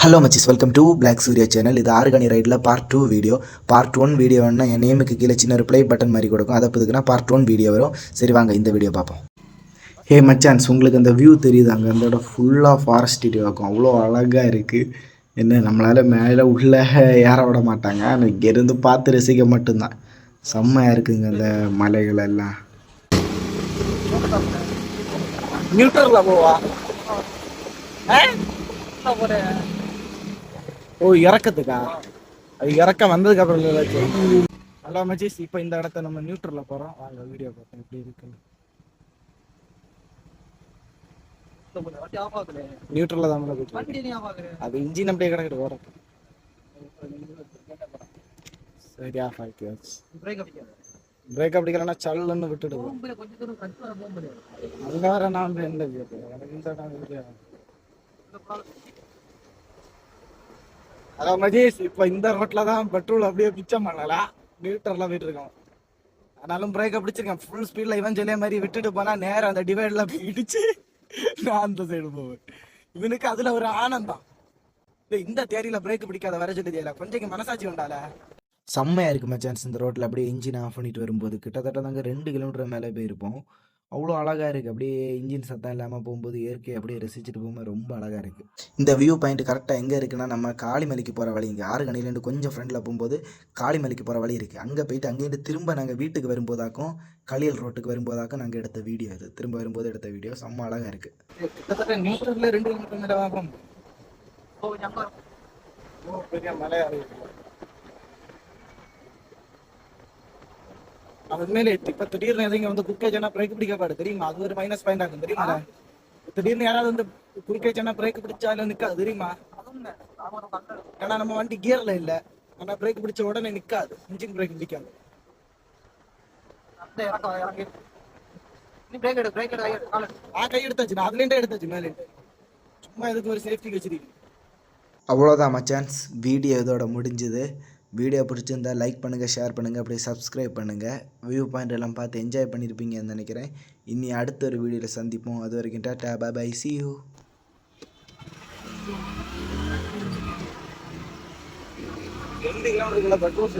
Hello மச்சிஸ், welcome to black Surya channel. இது ஆர்கானி ரைடில் பார்ட் 2 வீடியோ. பார்ட் 1 வீடியோ வேணுன்னா என் நேமுக்கு கீழே சின்ன ஒரு ப்ளே பட்டன் மாதிரி கொடுக்கும். அதை பதுக்குன்னா பார்ட் 1 வீடியோ வரும். சரி வாங்க இந்த வீடியோ பார்ப்போம். ஹே மச்சான்ஸ், உங்களுக்கு அந்த வியூ தெரியுது? அங்கே அந்த ஃபுல்லாக ஃபாரஸ்ட் இருக்கும். அவ்வளோ அழகாக இருக்குது. என்ன நம்மளால் மேலே உள்ளே ஏற விட மாட்டாங்க. ஆனால் இங்கேருந்து பார்த்து ரசிக்க மட்டும்தான். செம்மையாக இருக்குங்க அந்த மலைகள் எல்லாம். ஓ, இறக்கத்துக்கா? அது இறக்க வந்ததுக்கு அப்புறம் ஹலோ மச்சிஸ், இப்போ இந்த இடத்த நம்ம நியூட்ரல்ல போறோம். வாங்க வீடியோ பார்ப்போம் எப்படி இருக்குன்னு. நியூட்ரல்ல தான் அது இன்ஜின் அப்படியே கிடக்கிட்டு போறோம். சரி, ஆஃப் ஆயிடுச்சு. பிரேக் அடிக்கலன்னா சல்லுன்னு விட்டுடுவோம். அங்க வர நான் அதான் மஜேஷ், இப்ப இந்த ரோட்ல தான் பெட்ரோல் அப்படியே பிச்சம் பண்ணலாம். நியூட்ரல்ல போயிட்டு இருக்கோம். ஆனாலும் பிரேக்கை பிடிச்சிருக்கேன். ஃபுல் ஸ்பீட்ல இவன் சொல்லிய மாதிரி விட்டுட்டு போனா நேரம் அந்த டிவைட்ல போய் இடிச்சு நான் அந்த சைடு போவேன். இவனுக்கு அதுல ஒரு ஆனந்தம். இந்த தேரியில பிரேக் பிடிக்காத வர சொல்லி தெரியல. கொஞ்சம் மனசாட்சி உண்டால. செம்மையாக இருக்குது மச்சான்ஸ். இந்த ரோட்டில் அப்படியே இன்ஜின் ஆஃப் பண்ணிட்டு வரும்போது கிட்டத்தட்ட நாங்கள் 2 கிலோமீட்டர் மேலே போயிருப்போம். அவ்வளோ அழகாக இருக்குது. அப்படியே இன்ஜின் சத்தம் இல்லாமல் போகும்போது இயற்கையை அப்படியே ரசிச்சுட்டு போகும்போது ரொம்ப அழகாக இருக்குது. இந்த வியூ பாயிண்ட் கரெக்டாக எங்கே இருக்குன்னா, நம்ம காளிமலைக்கு போகிற வழி. இங்கே ஆறுகணிலேருந்து கொஞ்சம் ஃப்ரெண்டில் போகும்போது காளிமலைக்கு போகிற வழி இருக்குது. அங்கே போயிட்டு அங்கேருந்து திரும்ப நாங்கள் வீட்டுக்கு வரும்போதாக்கும், களியல் ரோட்டுக்கு வரும்போதாக்கும் நாங்கள் எடுத்த வீடியோ இது. திரும்ப வரும்போது எடுத்த வீடியோ செம்ம அழகாக இருக்குது. கிட்டத்தட்ட நியூட்ரல்ல 2 கிலோமீட்டர் மேலே வாங்க. பெரிய மலை உண்மையிலே இப்ப திடீர்னு எதுங்க வந்து குறுக்கேஜனா பிரேக் பிடிக்க பாடு தெரியுமா? அது ஒரு மைனஸ் பாயிண்ட் ஆகும் தெரியுமா? திடீர்னு யாராவது வந்து குறுக்கேஜனா பிரேக் பிடிச்சாலும் நிக்காது தெரியுமா? ஏன்னா நம்ம வண்டி கியர்ல இல்ல. ஆனா பிரேக் பிடிச்ச உடனே நிக்காது, இன்ஜின் பிரேக் பிடிக்காது. கை எடுத்தாச்சு, நான் அதுலேயே எடுத்தாச்சு மேலே. சும்மா இதுக்கு ஒரு சேஃப்டி வச்சிருக்கேன். அவ்வளோதான் மச்சான்ஸ், வீடியோ இதோட முடிஞ்சுது. வீடியோ பிடிச்சிருந்தா லைக் பண்ணுங்கள், ஷேர் பண்ணுங்கள், அப்படியே சப்ஸ்கிரைப் பண்ணுங்கள். வியூ பாயிண்ட் எல்லாம் பார்த்து என்ஜாய் பண்ணியிருப்பீங்கன்னு நினைக்கிறேன். இனி அடுத்த ஒரு வீடியோவில் சந்திப்போம். அது வரைக்கும் tata, bye bye, see you. 2 kilometre petrol